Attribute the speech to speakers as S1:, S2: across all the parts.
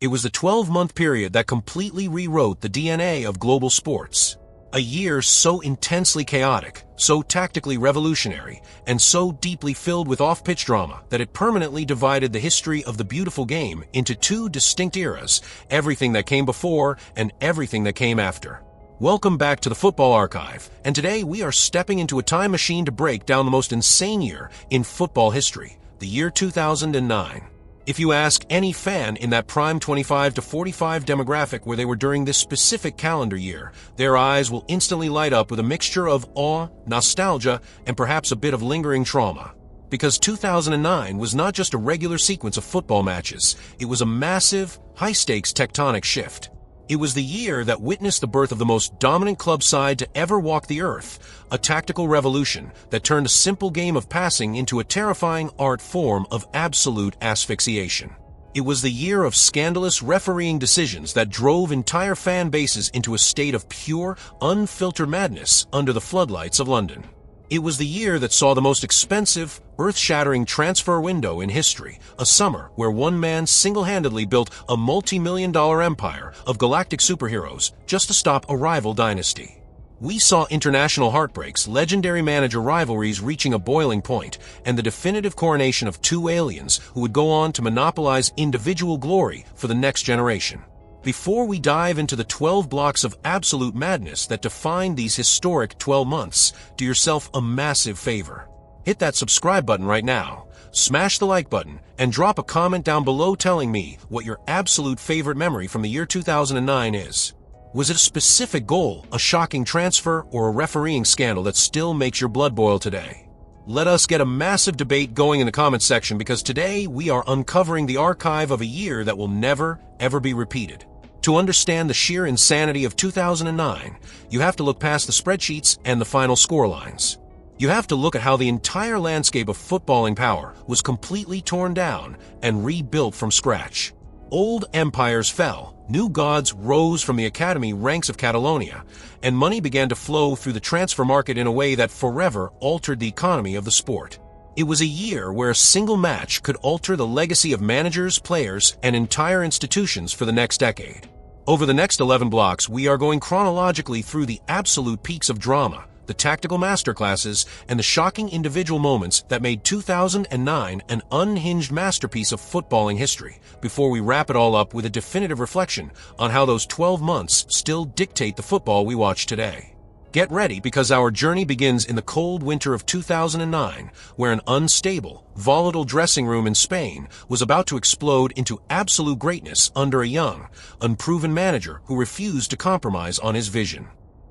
S1: It was the 12-month period that completely rewrote the DNA of global sports. A year so intensely chaotic, so tactically revolutionary, and so deeply filled with off-pitch drama that it permanently divided the history of the beautiful game into two distinct eras, everything that came before and everything that came after. Welcome back to the Football Archive, and today we are stepping into a time machine to break down the most insane year in football history, the year 2009. If you ask any fan in that prime 25 to 45 demographic where they were during this specific calendar year, their eyes will instantly light up with a mixture of awe, nostalgia, and perhaps a bit of lingering trauma. Because 2009 was not just a regular sequence of football matches, it was a massive, high-stakes tectonic shift. It was the year that witnessed the birth of the most dominant club side to ever walk the earth, a tactical revolution that turned a simple game of passing into a terrifying art form of absolute asphyxiation. It was the year of scandalous refereeing decisions that drove entire fan bases into a state of pure, unfiltered madness under the floodlights of London. It was the year that saw the most expensive, earth-shattering transfer window in history, a summer where one man single-handedly built a multi-million-dollar empire of galactic superheroes just to stop a rival dynasty. We saw international heartbreaks, legendary manager rivalries reaching a boiling point, and the definitive coronation of two aliens who would go on to monopolize individual glory for the next generation. Before we dive into the 12 blocks of absolute madness that defined these historic 12 months, do yourself a massive favor. Hit that subscribe button right now, smash the like button, and drop a comment down below telling me what your absolute favorite memory from the year 2009 is. Was it a specific goal, a shocking transfer, or a refereeing scandal that still makes your blood boil today? Let us get a massive debate going in the comments section because today we are uncovering the archive of a year that will never, ever be repeated. To understand the sheer insanity of 2009, you have to look past the spreadsheets and the final score lines. You have to look at how the entire landscape of footballing power was completely torn down and rebuilt from scratch. Old empires fell, new gods rose from the academy ranks of Catalonia, and money began to flow through the transfer market in a way that forever altered the economy of the sport. It was a year where a single match could alter the legacy of managers, players, and entire institutions for the next decade. Over the next 11 blocks, we are going chronologically through the absolute peaks of drama, the tactical masterclasses, and the shocking individual moments that made 2009 an unhinged masterpiece of footballing history, before we wrap it all up with a definitive reflection on how those 12 months still dictate the football we watch today. Get ready because our journey begins in the cold winter of 2009, where an unstable, volatile dressing room in Spain was about to explode into absolute greatness under a young, unproven manager who refused to compromise on his vision.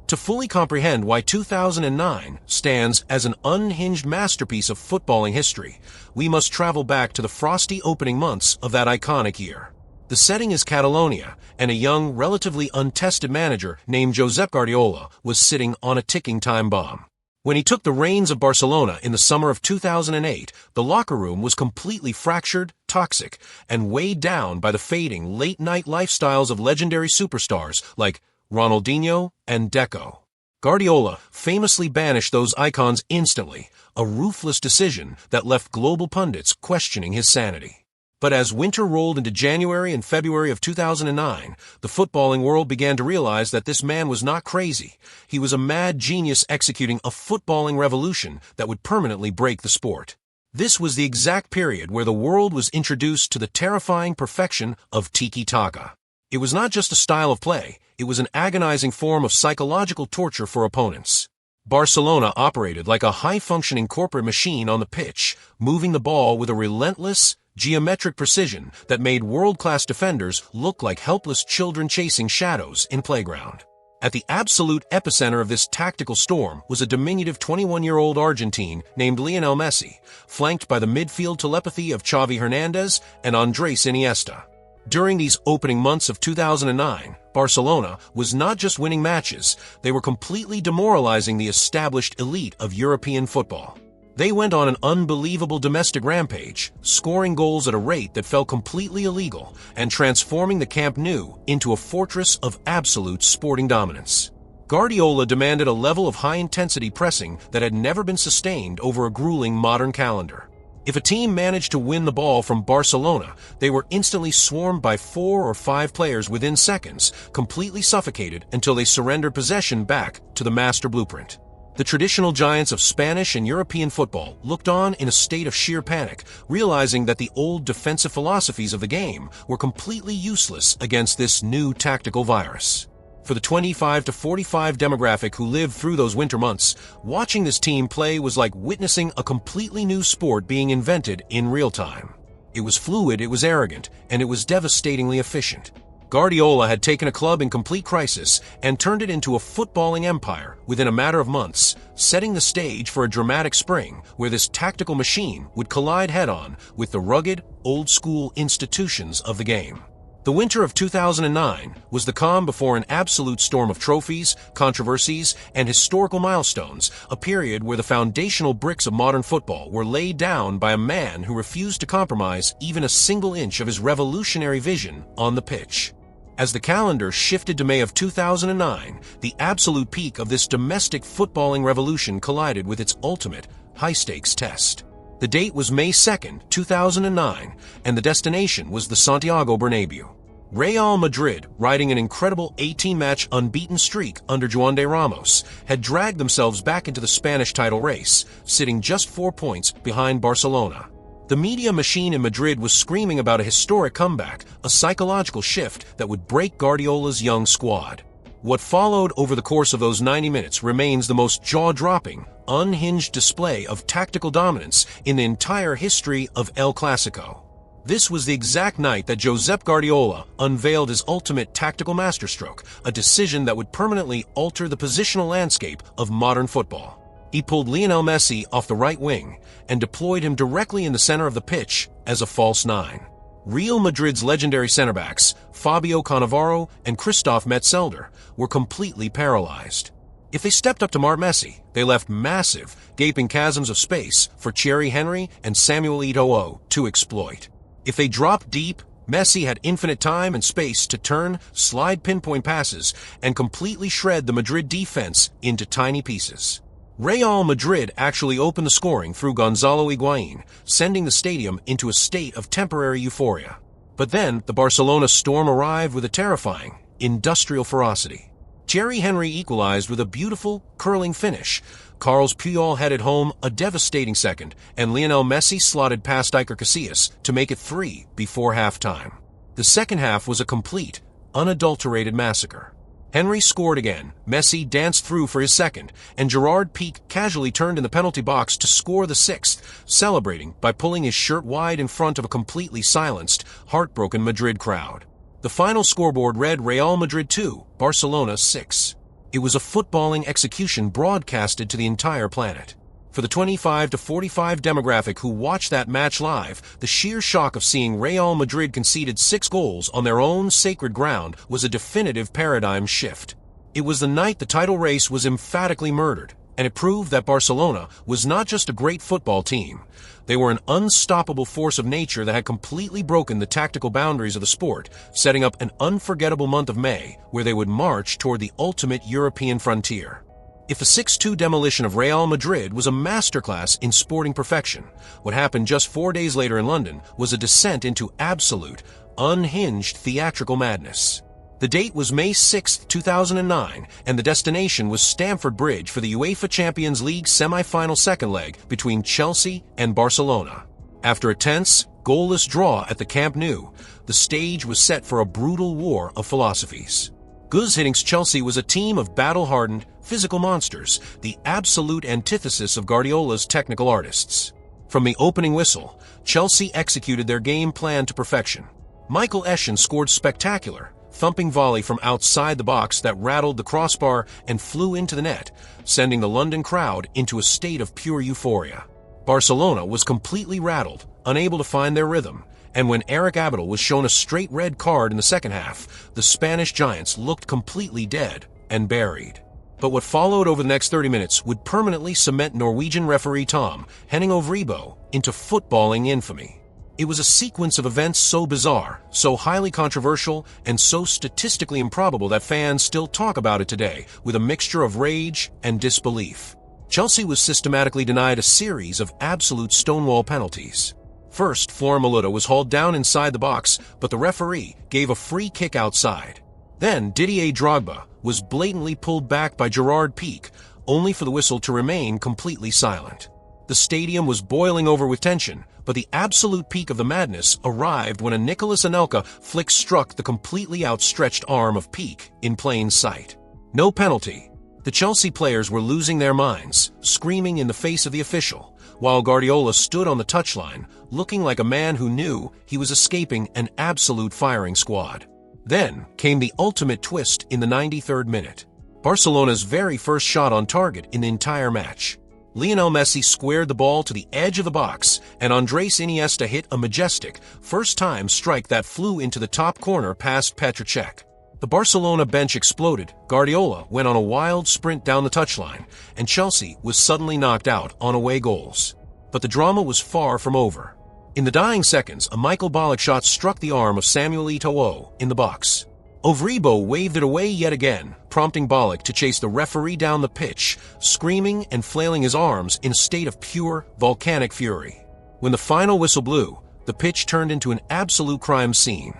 S1: To fully comprehend why 2009 stands as an unhinged masterpiece of footballing history, we must travel back to the frosty opening months of that iconic year. The setting is Catalonia, and a young, relatively untested manager named Josep Guardiola was sitting on a ticking time bomb. When he took the reins of Barcelona in the summer of 2008, the locker room was completely fractured, toxic, and weighed down by the fading, late-night lifestyles of legendary superstars like Ronaldinho and Deco. Guardiola famously banished those icons instantly, a ruthless decision that left global pundits questioning his sanity. But as winter rolled into January and February of 2009, the footballing world began to realize that this man was not crazy. He was a mad genius executing a footballing revolution that would permanently break the sport. This was the exact period where the world was introduced to the terrifying perfection of tiki-taka. It was not just a style of play, it was an agonizing form of psychological torture for opponents. Barcelona operated like a high-functioning corporate machine on the pitch, moving the ball with a relentless, geometric precision that made world-class defenders look like helpless children chasing shadows in playground. At the absolute epicenter of this tactical storm was a diminutive 21-year-old Argentine named Lionel Messi, flanked by the midfield telepathy of Xavi Hernandez and Andrés Iniesta. During these opening months of 2009, Barcelona was not just winning matches, they were completely demoralizing the established elite of European football. They went on an unbelievable domestic rampage, scoring goals at a rate that felt completely illegal and transforming the Camp Nou into a fortress of absolute sporting dominance. Guardiola demanded a level of high-intensity pressing that had never been sustained over a grueling modern calendar. If a team managed to win the ball from Barcelona, they were instantly swarmed by 4 or 5 players within seconds, completely suffocated until they surrendered possession back to the master blueprint. The traditional giants of Spanish and European football looked on in a state of sheer panic, realizing that the old defensive philosophies of the game were completely useless against this new tactical virus. For the 25 to 45 demographic who lived through those winter months, watching this team play was like witnessing a completely new sport being invented in real time. It was fluid, it was arrogant, and it was devastatingly efficient. Guardiola had taken a club in complete crisis and turned it into a footballing empire within a matter of months, setting the stage for a dramatic spring where this tactical machine would collide head-on with the rugged, old-school institutions of the game. The winter of 2009 was the calm before an absolute storm of trophies, controversies, and historical milestones, a period where the foundational bricks of modern football were laid down by a man who refused to compromise even a single inch of his revolutionary vision on the pitch. As the calendar shifted to May of 2009, the absolute peak of this domestic footballing revolution collided with its ultimate, high-stakes test. The date was May 2nd, 2009, and the destination was the Santiago Bernabéu. Real Madrid, riding an incredible 18-match unbeaten streak under Juan de Ramos, had dragged themselves back into the Spanish title race, sitting just 4 points behind Barcelona. The media machine in Madrid was screaming about a historic comeback, a psychological shift that would break Guardiola's young squad. What followed over the course of those 90 minutes remains the most jaw-dropping, unhinged display of tactical dominance in the entire history of El Clasico. This was the exact night that Josep Guardiola unveiled his ultimate tactical masterstroke, a decision that would permanently alter the positional landscape of modern football. He pulled Lionel Messi off the right wing and deployed him directly in the center of the pitch as a false 9. Real Madrid's legendary center-backs, Fabio Cannavaro and Christoph Metzelder, were completely paralyzed. If they stepped up to mark Messi, they left massive, gaping chasms of space for Thierry Henry and Samuel Eto'o to exploit. If they dropped deep, Messi had infinite time and space to turn, slide pinpoint passes, and completely shred the Madrid defense into tiny pieces. Real Madrid actually opened the scoring through Gonzalo Higuaín, sending the stadium into a state of temporary euphoria. But then, the Barcelona storm arrived with a terrifying, industrial ferocity. Thierry Henry equalized with a beautiful, curling finish. Carles Puyol headed home a devastating second, and Lionel Messi slotted past Iker Casillas to make it 3 before halftime. The second half was a complete, unadulterated massacre. Henry scored again, Messi danced through for his second, and Gerard Piqué casually turned in the penalty box to score the 6th, celebrating by pulling his shirt wide in front of a completely silenced, heartbroken Madrid crowd. The final scoreboard read Real Madrid 2, Barcelona 6. It was a footballing execution broadcasted to the entire planet. For the 25 to 45 demographic who watched that match live, the sheer shock of seeing Real Madrid conceded 6 goals on their own sacred ground was a definitive paradigm shift. It was the night the title race was emphatically murdered, and it proved that Barcelona was not just a great football team. They were an unstoppable force of nature that had completely broken the tactical boundaries of the sport, setting up an unforgettable month of May where they would march toward the ultimate European frontier. If the 6-2 demolition of Real Madrid was a masterclass in sporting perfection, what happened just 4 days later in London was a descent into absolute, unhinged theatrical madness. The date was May 6, 2009, and the destination was Stamford Bridge for the UEFA Champions League semi-final second leg between Chelsea and Barcelona. After a tense, goalless draw at the Camp Nou, the stage was set for a brutal war of philosophies. Gus Hiddink Chelsea was a team of battle-hardened, physical monsters, the absolute antithesis of Guardiola's technical artists. From the opening whistle, Chelsea executed their game plan to perfection. Michael Essien scored spectacular, thumping volley from outside the box that rattled the crossbar and flew into the net, sending the London crowd into a state of pure euphoria. Barcelona was completely rattled, unable to find their rhythm, and when Eric Abidal was shown a straight red card in the second half, the Spanish giants looked completely dead and buried. But what followed over the next 30 minutes would permanently cement Norwegian referee Tom Henning Ovribo into footballing infamy. It was a sequence of events so bizarre, so highly controversial, and so statistically improbable that fans still talk about it today with a mixture of rage and disbelief. Chelsea was systematically denied a series of absolute stonewall penalties. First, Florent Malouda was hauled down inside the box, but the referee gave a free kick outside. Then Didier Drogba was blatantly pulled back by Gerard Pique, only for the whistle to remain completely silent. The stadium was boiling over with tension, but the absolute peak of the madness arrived when a Nicolas Anelka flick struck the completely outstretched arm of Pique in plain sight. No penalty. The Chelsea players were losing their minds, screaming in the face of the official, while Guardiola stood on the touchline, looking like a man who knew he was escaping an absolute firing squad. Then came the ultimate twist in the 93rd minute. Barcelona's very first shot on target in the entire match. Lionel Messi squared the ball to the edge of the box, and Andres Iniesta hit a majestic, first-time strike that flew into the top corner past Petr Cech. The Barcelona bench exploded, Guardiola went on a wild sprint down the touchline, and Chelsea was suddenly knocked out on away goals. But the drama was far from over. In the dying seconds, a Michael Ballack shot struck the arm of Samuel Eto'o in the box. Ovribo waved it away yet again, prompting Ballack to chase the referee down the pitch, screaming and flailing his arms in a state of pure, volcanic fury. When the final whistle blew, the pitch turned into an absolute crime scene.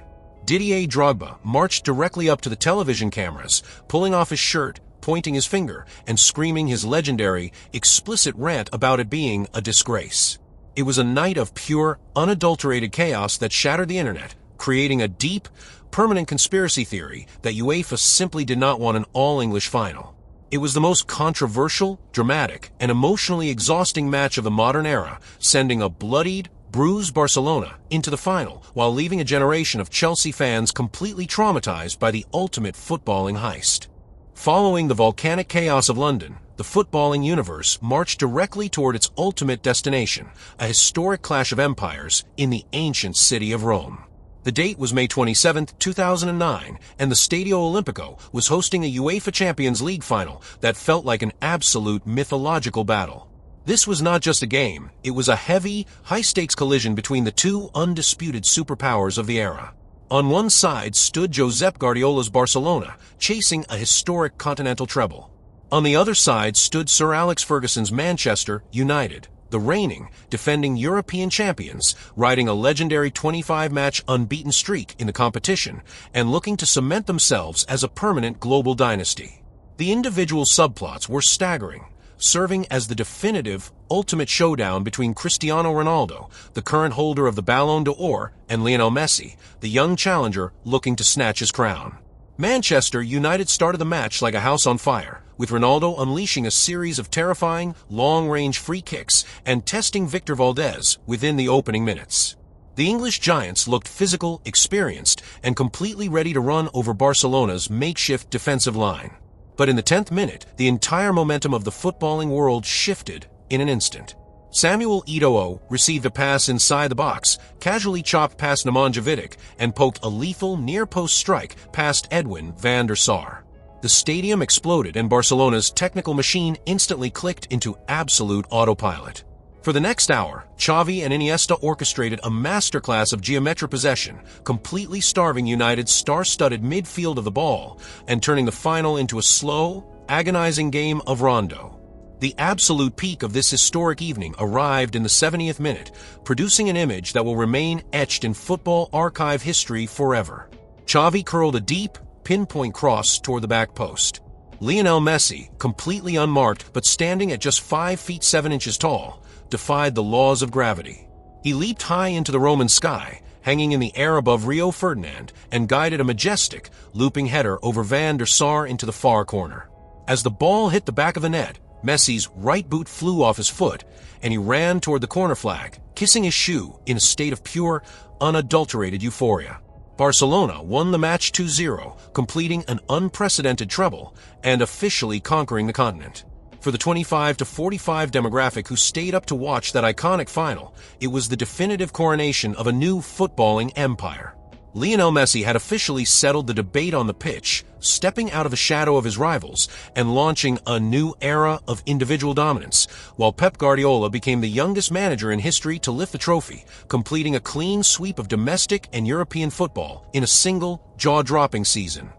S1: Didier Drogba marched directly up to the television cameras, pulling off his shirt, pointing his finger, and screaming his legendary, explicit rant about it being a disgrace. It was a night of pure, unadulterated chaos that shattered the internet, creating a deep, permanent conspiracy theory that UEFA simply did not want an all-English final. It was the most controversial, dramatic, and emotionally exhausting match of the modern era, sending a bloodied, bruised Barcelona into the final while leaving a generation of Chelsea fans completely traumatized by the ultimate footballing heist. Following the volcanic chaos of London, the footballing universe marched directly toward its ultimate destination, a historic clash of empires in the ancient city of Rome. The date was May 27, 2009, and the Stadio Olimpico was hosting a UEFA Champions League final that felt like an absolute mythological battle. This was not just a game, it was a heavy, high-stakes collision between the two undisputed superpowers of the era. On one side stood Josep Guardiola's Barcelona, chasing a historic continental treble. On the other side stood Sir Alex Ferguson's Manchester United, the reigning, defending European champions, riding a legendary 25-match unbeaten streak in the competition and looking to cement themselves as a permanent global dynasty. The individual subplots were staggering, serving as the definitive, ultimate showdown between Cristiano Ronaldo, the current holder of the Ballon d'Or, and Lionel Messi, the young challenger looking to snatch his crown. Manchester United started the match like a house on fire, with Ronaldo unleashing a series of terrifying, long-range free kicks and testing Victor Valdez within the opening minutes. The English giants looked physical, experienced, and completely ready to run over Barcelona's makeshift defensive line. But in the 10th minute, the entire momentum of the footballing world shifted in an instant. Samuel Eto'o received a pass inside the box, casually chopped past Nemanja Vidic, and poked a lethal near-post strike past Edwin van der Sar. The stadium exploded and Barcelona's technical machine instantly clicked into absolute autopilot. For the next hour, Xavi and Iniesta orchestrated a masterclass of geometric possession, completely starving United's star-studded midfield of the ball and turning the final into a slow, agonizing game of rondo. The absolute peak of this historic evening arrived in the 70th minute, producing an image that will remain etched in football archive history forever. Xavi curled a deep, pinpoint cross toward the back post. Lionel Messi, completely unmarked but standing at just 5 feet 7 inches tall, defied the laws of gravity. He leaped high into the Roman sky, hanging in the air above Rio Ferdinand, and guided a majestic, looping header over Van der Sar into the far corner. As the ball hit the back of the net, Messi's right boot flew off his foot, and he ran toward the corner flag, kissing his shoe in a state of pure, unadulterated euphoria. Barcelona won the match 2-0, completing an unprecedented treble and officially conquering the continent. For the 25 to 45 demographic who stayed up to watch that iconic final, it was the definitive coronation of a new footballing empire. Lionel Messi had officially settled the debate on the pitch, stepping out of the shadow of his rivals and launching a new era of individual dominance, while Pep Guardiola became the youngest manager in history to lift the trophy, completing a clean sweep of domestic and European football in a single, jaw-dropping season.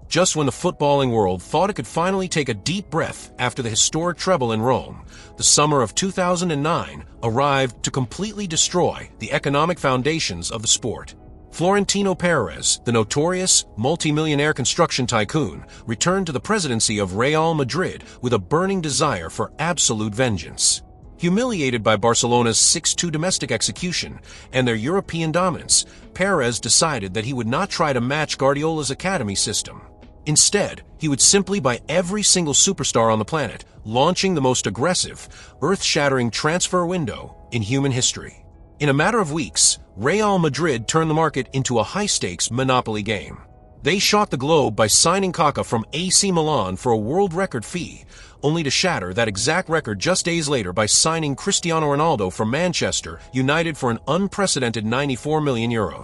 S1: Just when the footballing world thought it could finally take a deep breath after the historic treble in Rome, the summer of 2009 arrived to completely destroy the economic foundations of the sport. Florentino Perez, the notorious multi-millionaire construction tycoon, returned to the presidency of Real Madrid with a burning desire for absolute vengeance. Humiliated by Barcelona's 6-2 domestic execution and their European dominance, Perez decided that he would not try to match Guardiola's academy system. Instead, he would simply buy every single superstar on the planet, launching the most aggressive, earth-shattering transfer window in human history. In a matter of weeks, Real Madrid turned the market into a high-stakes monopoly game. They shot the globe by signing Kaká from AC Milan for a world record fee, only to shatter that exact record just days later by signing Cristiano Ronaldo from Manchester United for an unprecedented €94 million.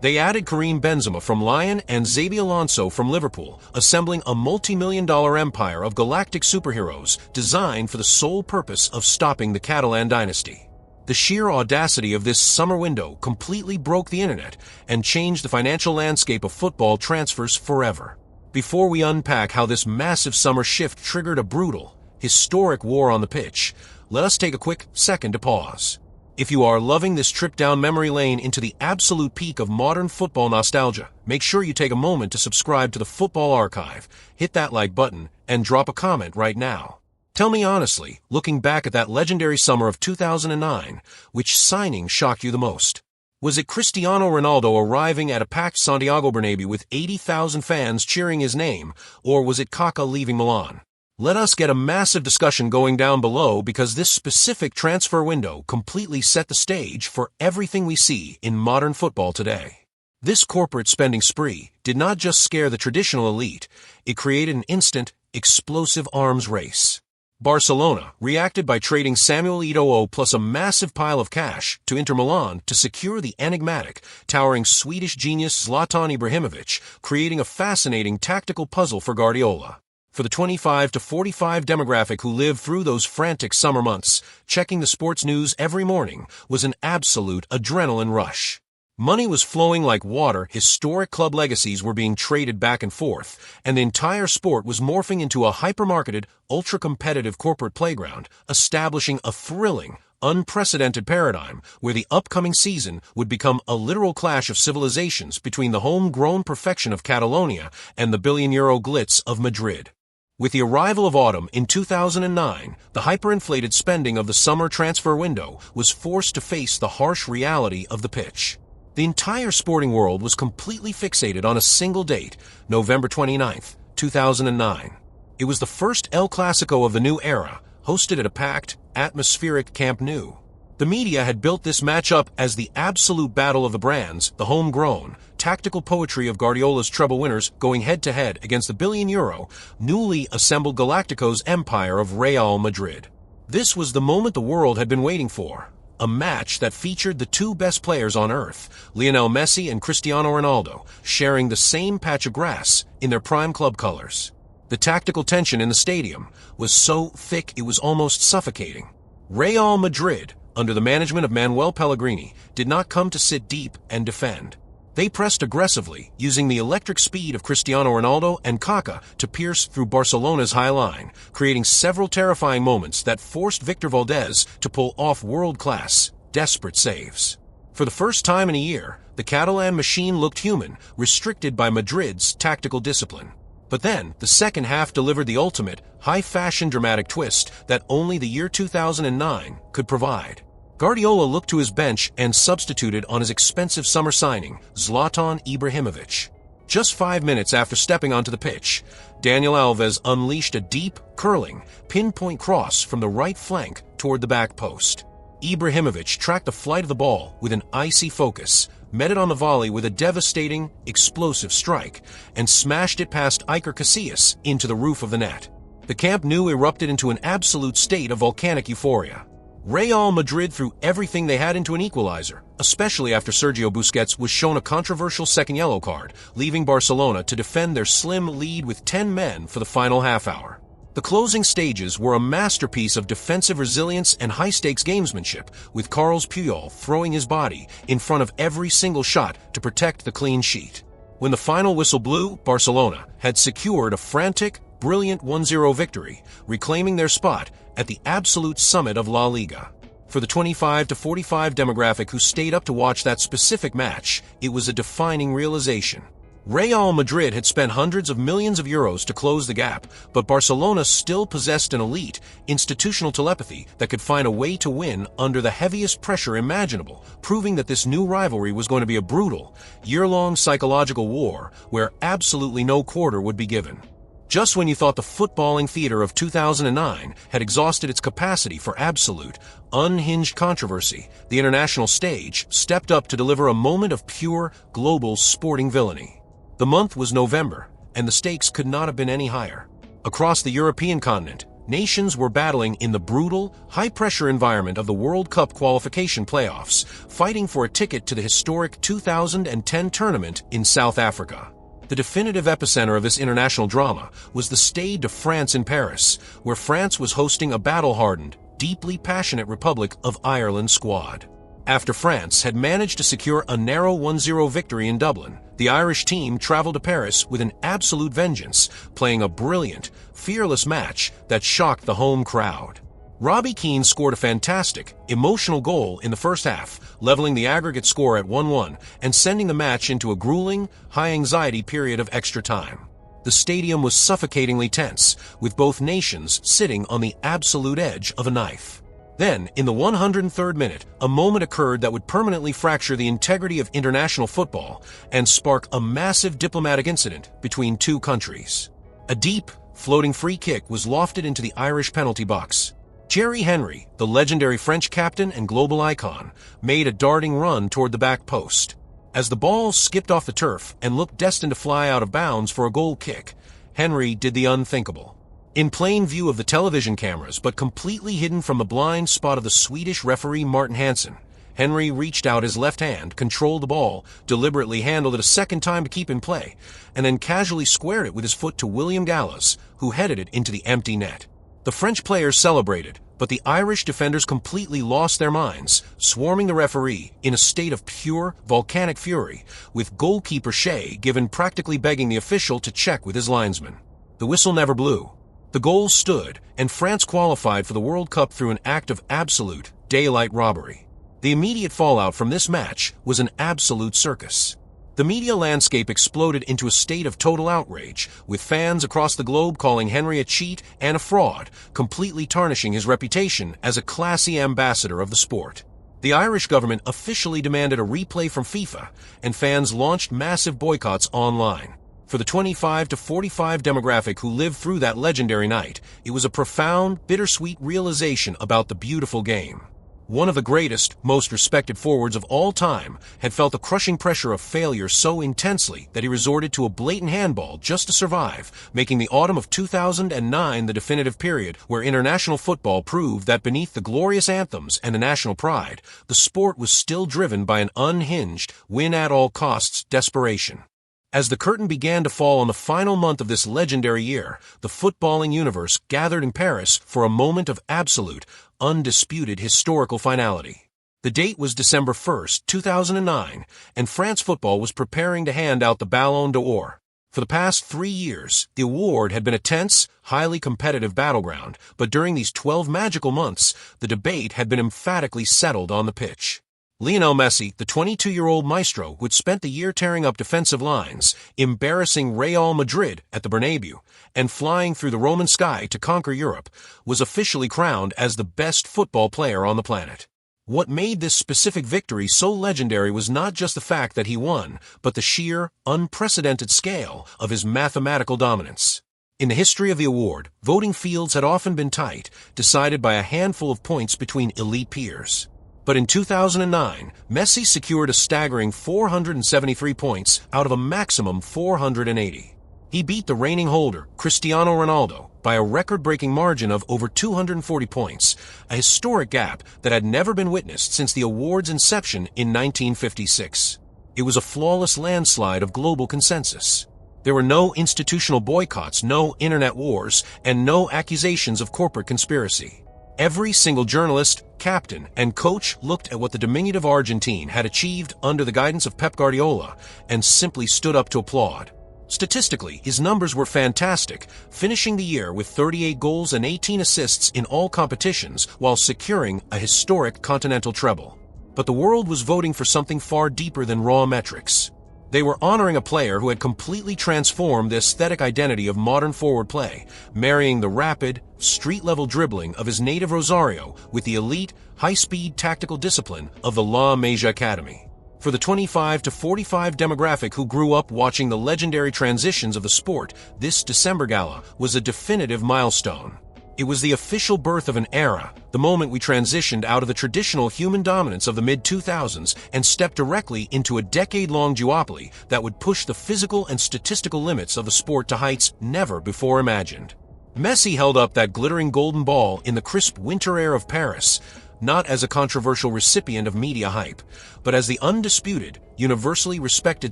S1: They added Karim Benzema from Lyon and Xabi Alonso from Liverpool, assembling a multi-million-dollar empire of galactic superheroes designed for the sole purpose of stopping the Catalan dynasty. The sheer audacity of this summer window completely broke the internet and changed the financial landscape of football transfers forever. Before we unpack how this massive summer shift triggered a brutal, historic war on the pitch, let us take a quick second to pause. If you are loving this trip down memory lane into the absolute peak of modern football nostalgia, make sure you take a moment to subscribe to the Football Archive, hit that like button, and drop a comment right now. Tell me honestly, looking back at that legendary summer of 2009, which signing shocked you the most? Was it Cristiano Ronaldo arriving at a packed Santiago Bernabéu with 80,000 fans cheering his name, or was it Kaká leaving Milan? Let us get a massive discussion going down below because this specific transfer window completely set the stage for everything we see in modern football today. This corporate spending spree did not just scare the traditional elite, it created an instant, explosive arms race. Barcelona reacted by trading Samuel Eto'o plus a massive pile of cash to Inter Milan to secure the enigmatic, towering Swedish genius Zlatan Ibrahimovic, creating a fascinating tactical puzzle for Guardiola. For the 25 to 45 demographic who lived through those frantic summer months, checking the sports news every morning was an absolute adrenaline rush. Money was flowing like water, historic club legacies were being traded back and forth, and the entire sport was morphing into a hyper-marketed, ultra-competitive corporate playground, establishing a thrilling, unprecedented paradigm where the upcoming season would become a literal clash of civilizations between the homegrown perfection of Catalonia and the billion-euro glitz of Madrid. With the arrival of autumn in 2009, the hyperinflated spending of the summer transfer window was forced to face the harsh reality of the pitch. The entire sporting world was completely fixated on a single date, November 29, 2009. It was the first El Clasico of the new era, hosted at a packed, atmospheric Camp Nou. The media had built this matchup as the absolute battle of the brands, the homegrown, tactical poetry of Guardiola's treble winners going head-to-head against the billion-euro, newly assembled Galacticos empire of Real Madrid. This was the moment the world had been waiting for. A match that featured the two best players on earth, Lionel Messi and Cristiano Ronaldo, sharing the same patch of grass in their prime club colors. The tactical tension in the stadium was so thick it was almost suffocating. Real Madrid, under the management of Manuel Pellegrini, did not come to sit deep and defend. They pressed aggressively, using the electric speed of Cristiano Ronaldo and Kaká to pierce through Barcelona's high line, creating several terrifying moments that forced Victor Valdés to pull off world-class, desperate saves. For the first time in a year, the Catalan machine looked human, restricted by Madrid's tactical discipline. But then, the second half delivered the ultimate, high-fashion dramatic twist that only the year 2009 could provide. Guardiola looked to his bench and substituted on his expensive summer signing, Zlatan Ibrahimovic. Just 5 minutes after stepping onto the pitch, Daniel Alves unleashed a deep, curling, pinpoint cross from the right flank toward the back post. Ibrahimovic tracked the flight of the ball with an icy focus, met it on the volley with a devastating, explosive strike, and smashed it past Iker Casillas into the roof of the net. The Camp Nou erupted into an absolute state of volcanic euphoria. Real Madrid threw everything they had into an equalizer, especially after Sergio Busquets was shown a controversial second yellow card, leaving Barcelona to defend their slim lead with 10 men for the final half hour. The closing stages were a masterpiece of defensive resilience and high-stakes gamesmanship, with Carles Puyol throwing his body in front of every single shot to protect the clean sheet. When the final whistle blew, Barcelona had secured a frantic, brilliant 1-0 victory, reclaiming their spot at the absolute summit of La Liga. For the 25 to 45 demographic who stayed up to watch that specific match, it was a defining realization. Real Madrid had spent hundreds of millions of euros to close the gap, but Barcelona still possessed an elite, institutional telepathy that could find a way to win under the heaviest pressure imaginable, proving that this new rivalry was going to be a brutal, year-long psychological war where absolutely no quarter would be given. Just when you thought the footballing theater of 2009 had exhausted its capacity for absolute, unhinged controversy, the international stage stepped up to deliver a moment of pure, global sporting villainy. The month was November, and the stakes could not have been any higher. Across the European continent, nations were battling in the brutal, high-pressure environment of the World Cup qualification playoffs, fighting for a ticket to the historic 2010 tournament in South Africa. The definitive epicenter of this international drama was the Stade de France in Paris, where France was hosting a battle-hardened, deeply passionate Republic of Ireland squad. After France had managed to secure a narrow 1-0 victory in Dublin, the Irish team traveled to Paris with an absolute vengeance, playing a brilliant, fearless match that shocked the home crowd. Robbie Keane scored a fantastic, emotional goal in the first half, leveling the aggregate score at 1-1 and sending the match into a grueling, high-anxiety period of extra time. The stadium was suffocatingly tense, with both nations sitting on the absolute edge of a knife. Then, in the 103rd minute, a moment occurred that would permanently fracture the integrity of international football and spark a massive diplomatic incident between two countries. A deep, floating free kick was lofted into the Irish penalty box. Thierry Henry, the legendary French captain and global icon, made a darting run toward the back post. As the ball skipped off the turf and looked destined to fly out of bounds for a goal kick, Henry did the unthinkable. In plain view of the television cameras, but completely hidden from the blind spot of the Swedish referee Martin Hansen, Henry reached out his left hand, controlled the ball, deliberately handled it a second time to keep in play, and then casually squared it with his foot to William Gallas, who headed it into the empty net. The French players celebrated, but the Irish defenders completely lost their minds, swarming the referee in a state of pure, volcanic fury, with goalkeeper Shea Given practically begging the official to check with his linesman. The whistle never blew. The goals stood, and France qualified for the World Cup through an act of absolute, daylight robbery. The immediate fallout from this match was an absolute circus. The media landscape exploded into a state of total outrage, with fans across the globe calling Henry a cheat and a fraud, completely tarnishing his reputation as a classy ambassador of the sport. The Irish government officially demanded a replay from FIFA, and fans launched massive boycotts online. For the 25 to 45 demographic who lived through that legendary night, it was a profound, bittersweet realization about the beautiful game. One of the greatest, most respected forwards of all time had felt the crushing pressure of failure so intensely that he resorted to a blatant handball just to survive, making the autumn of 2009 the definitive period where international football proved that beneath the glorious anthems and the national pride, the sport was still driven by an unhinged, win-at-all-costs desperation. As the curtain began to fall on the final month of this legendary year, the footballing universe gathered in Paris for a moment of absolute, undisputed historical finality. The date was December 1st, 2009, and France football was preparing to hand out the Ballon d'Or. For the past 3 years, the award had been a tense, highly competitive battleground, but during these 12 magical months, the debate had been emphatically settled on the pitch. Lionel Messi, the 22-year-old maestro who had spent the year tearing up defensive lines, embarrassing Real Madrid at the Bernabeu, and flying through the Roman sky to conquer Europe, was officially crowned as the best football player on the planet. What made this specific victory so legendary was not just the fact that he won, but the sheer, unprecedented scale of his mathematical dominance. In the history of the award, voting fields had often been tight, decided by a handful of points between elite peers. But in 2009, Messi secured a staggering 473 points out of a maximum 480. He beat the reigning holder, Cristiano Ronaldo, by a record-breaking margin of over 240 points, a historic gap that had never been witnessed since the award's inception in 1956. It was a flawless landslide of global consensus. There were no institutional boycotts, no internet wars, and no accusations of corporate conspiracy. Every single journalist, captain, and coach looked at what the diminutive Argentine had achieved under the guidance of Pep Guardiola and simply stood up to applaud. Statistically, his numbers were fantastic, finishing the year with 38 goals and 18 assists in all competitions while securing a historic continental treble. But the world was voting for something far deeper than raw metrics. They were honoring a player who had completely transformed the aesthetic identity of modern forward play, marrying the rapid, street-level dribbling of his native Rosario with the elite, high-speed tactical discipline of the La Masia Academy. For the 25 to 45 demographic who grew up watching the legendary transitions of the sport, this December Gala was a definitive milestone. It was the official birth of an era, the moment we transitioned out of the traditional human dominance of the mid-2000s and stepped directly into a decade-long duopoly that would push the physical and statistical limits of the sport to heights never before imagined. Messi held up that glittering golden ball in the crisp winter air of Paris, not as a controversial recipient of media hype, but as the undisputed, universally respected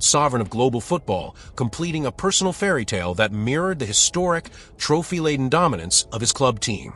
S1: sovereign of global football, completing a personal fairy tale that mirrored the historic, trophy-laden dominance of his club team.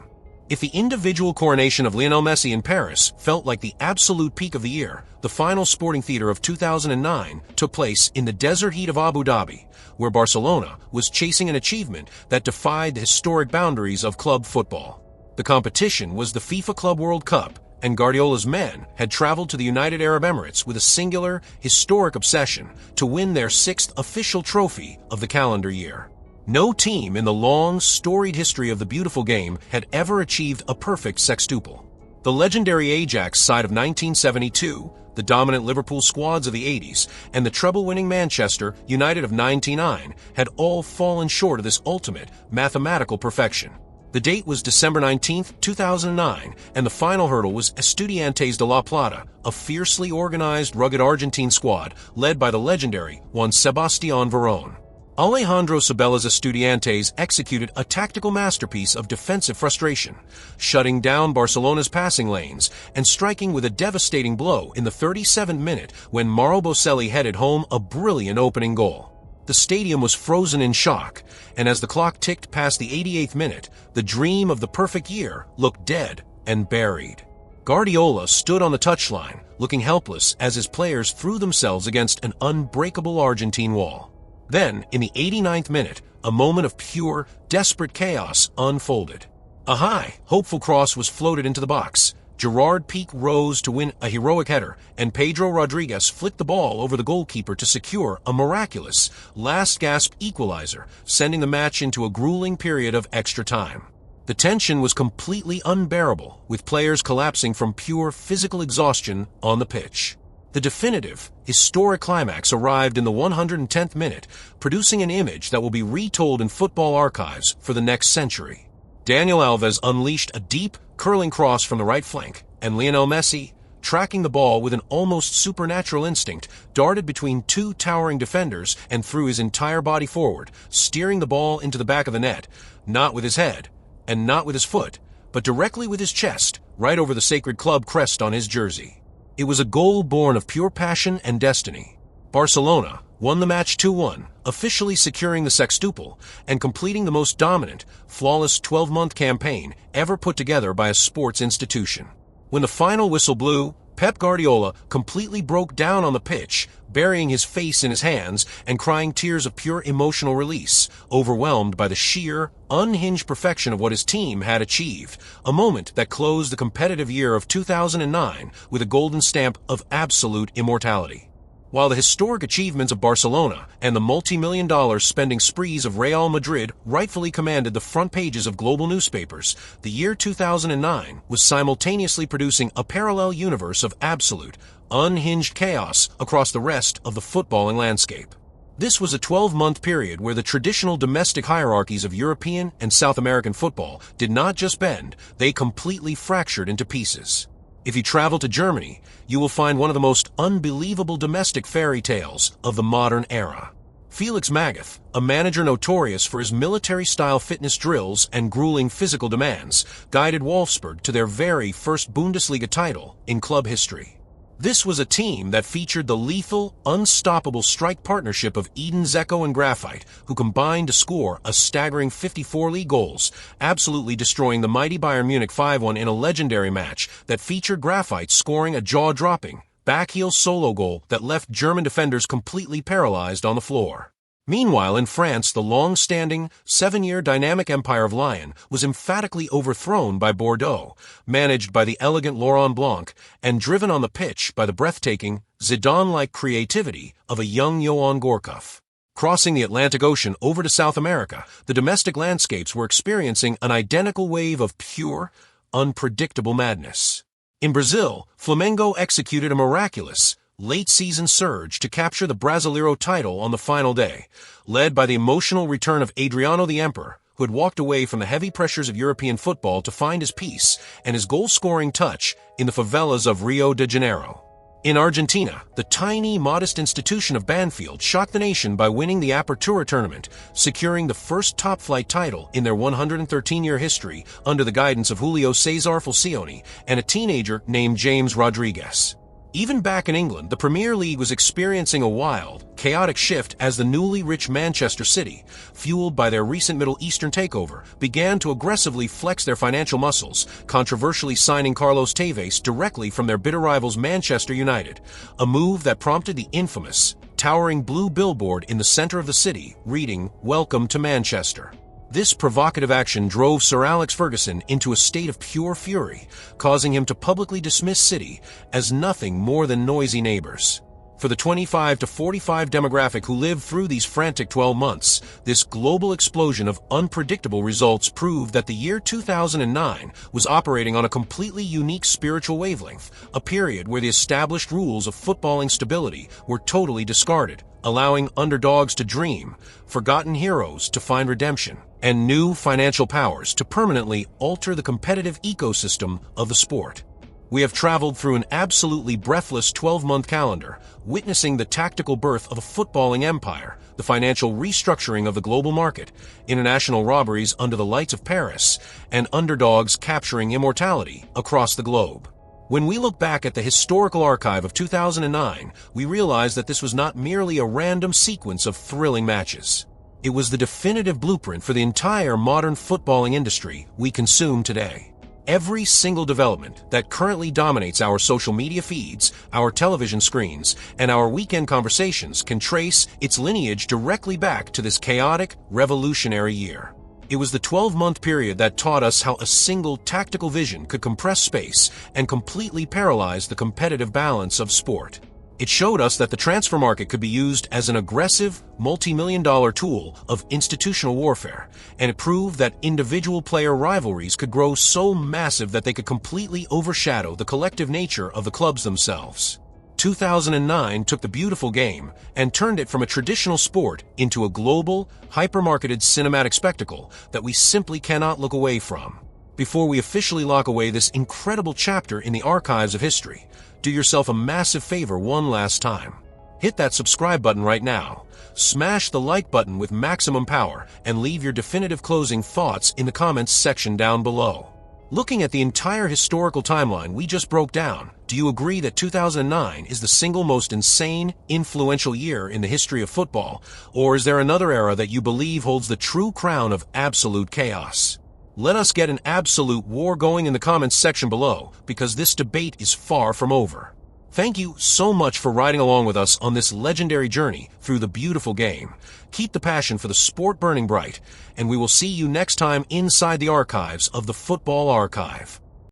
S1: If the individual coronation of Lionel Messi in Paris felt like the absolute peak of the year, the final sporting theater of 2009 took place in the desert heat of Abu Dhabi, where Barcelona was chasing an achievement that defied the historic boundaries of club football. The competition was the FIFA Club World Cup, and Guardiola's men had traveled to the United Arab Emirates with a singular, historic obsession to win their 6th official trophy of the calendar year. No team in the long, storied history of the beautiful game had ever achieved a perfect sextuple. The legendary Ajax side of 1972, the dominant Liverpool squads of the 80s, and the treble-winning Manchester United of 99 had all fallen short of this ultimate mathematical perfection. The date was December 19, 2009, and the final hurdle was Estudiantes de La Plata, a fiercely organized, rugged Argentine squad led by the legendary Juan Sebastián Verón. Alejandro Sabella's Estudiantes executed a tactical masterpiece of defensive frustration, shutting down Barcelona's passing lanes and striking with a devastating blow in the 37th minute when Mauro Boselli headed home a brilliant opening goal. The stadium was frozen in shock, and as the clock ticked past the 88th minute, the dream of the perfect year looked dead and buried. Guardiola stood on the touchline, looking helpless as his players threw themselves against an unbreakable Argentine wall. Then, in the 89th minute, a moment of pure, desperate chaos unfolded. A high, hopeful cross was floated into the box. Gerard Pique rose to win a heroic header, and Pedro Rodriguez flicked the ball over the goalkeeper to secure a miraculous, last-gasp equalizer, sending the match into a grueling period of extra time. The tension was completely unbearable, with players collapsing from pure physical exhaustion on the pitch. The definitive, historic climax arrived in the 110th minute, producing an image that will be retold in football archives for the next century. Daniel Alves unleashed a deep, curling cross from the right flank, and Lionel Messi, tracking the ball with an almost supernatural instinct, darted between two towering defenders and threw his entire body forward, steering the ball into the back of the net, not with his head, and not with his foot, but directly with his chest, right over the sacred club crest on his jersey. It was a goal born of pure passion and destiny. Barcelona won the match 2-1, officially securing the sextuple and completing the most dominant, flawless 12-month campaign ever put together by a sports institution. When the final whistle blew, Pep Guardiola completely broke down on the pitch, burying his face in his hands and crying tears of pure emotional release, overwhelmed by the sheer, unhinged perfection of what his team had achieved, a moment that closed the competitive year of 2009 with a golden stamp of absolute immortality. While the historic achievements of Barcelona and the multi-million-dollar spending sprees of Real Madrid rightfully commanded the front pages of global newspapers, the year 2009 was simultaneously producing a parallel universe of absolute, unhinged chaos across the rest of the footballing landscape. This was a 12-month period where the traditional domestic hierarchies of European and South American football did not just bend, they completely fractured into pieces. If you travel to Germany, you will find one of the most unbelievable domestic fairy tales of the modern era. Felix Magath, a manager notorious for his military-style fitness drills and grueling physical demands, guided Wolfsburg to their very first Bundesliga title in club history. This was a team that featured the lethal, unstoppable strike partnership of Edin Dzeko and Graphite, who combined to score a staggering 54 league goals, absolutely destroying the mighty Bayern Munich 5-1 in a legendary match that featured Graphite scoring a jaw-dropping, backheel solo goal that left German defenders completely paralyzed on the floor. Meanwhile, in France, the long-standing, 7-year dynamic empire of Lyon was emphatically overthrown by Bordeaux, managed by the elegant Laurent Blanc, and driven on the pitch by the breathtaking, Zidane-like creativity of a young Yoann Gourcuff. Crossing the Atlantic Ocean over to South America, the domestic landscapes were experiencing an identical wave of pure, unpredictable madness. In Brazil, Flamengo executed a miraculous, late-season surge to capture the Brasileiro title on the final day, led by the emotional return of Adriano the Emperor, who had walked away from the heavy pressures of European football to find his peace and his goal-scoring touch in the favelas of Rio de Janeiro. In Argentina, the tiny, modest institution of Banfield shocked the nation by winning the Apertura tournament, securing the first top-flight title in their 113-year history under the guidance of Julio Cesar Falcioni and a teenager named James Rodriguez. Even back in England, the Premier League was experiencing a wild, chaotic shift as the newly rich Manchester City, fueled by their recent Middle Eastern takeover, began to aggressively flex their financial muscles, controversially signing Carlos Tevez directly from their bitter rivals Manchester United, a move that prompted the infamous, towering blue billboard in the center of the city, reading, "Welcome to Manchester." This provocative action drove Sir Alex Ferguson into a state of pure fury, causing him to publicly dismiss City as nothing more than noisy neighbors. For the 25 to 45 demographic who lived through these frantic 12 months, this global explosion of unpredictable results proved that the year 2009 was operating on a completely unique spiritual wavelength, a period where the established rules of footballing stability were totally discarded, allowing underdogs to dream, forgotten heroes to find redemption, and new financial powers to permanently alter the competitive ecosystem of the sport. We have traveled through an absolutely breathless 12-month calendar, witnessing the tactical birth of a footballing empire, the financial restructuring of the global market, international robberies under the lights of Paris, and underdogs capturing immortality across the globe. When we look back at the historical archive of 2009, we realize that this was not merely a random sequence of thrilling matches. It was the definitive blueprint for the entire modern footballing industry we consume today. Every single development that currently dominates our social media feeds, our television screens, and our weekend conversations can trace its lineage directly back to this chaotic, revolutionary year. It was the 12-month period that taught us how a single tactical vision could compress space and completely paralyze the competitive balance of sport. It showed us that the transfer market could be used as an aggressive, multi-million-dollar tool of institutional warfare, and it proved that individual player rivalries could grow so massive that they could completely overshadow the collective nature of the clubs themselves. 2009 took the beautiful game and turned it from a traditional sport into a global, hyper-marketed cinematic spectacle that we simply cannot look away from. Before we officially lock away this incredible chapter in the archives of history, do yourself a massive favor one last time. Hit that subscribe button right now, smash the like button with maximum power, and leave your definitive closing thoughts in the comments section down below. Looking at the entire historical timeline we just broke down, do you agree that 2009 is the single most insane, influential year in the history of football, or is there another era that you believe holds the true crown of absolute chaos? Let us get an absolute war going in the comments section below, because this debate is far from over. Thank you so much for riding along with us on this legendary journey through the beautiful game. Keep the passion for the sport burning bright, and we will see you next time inside the archives of the Football Archive.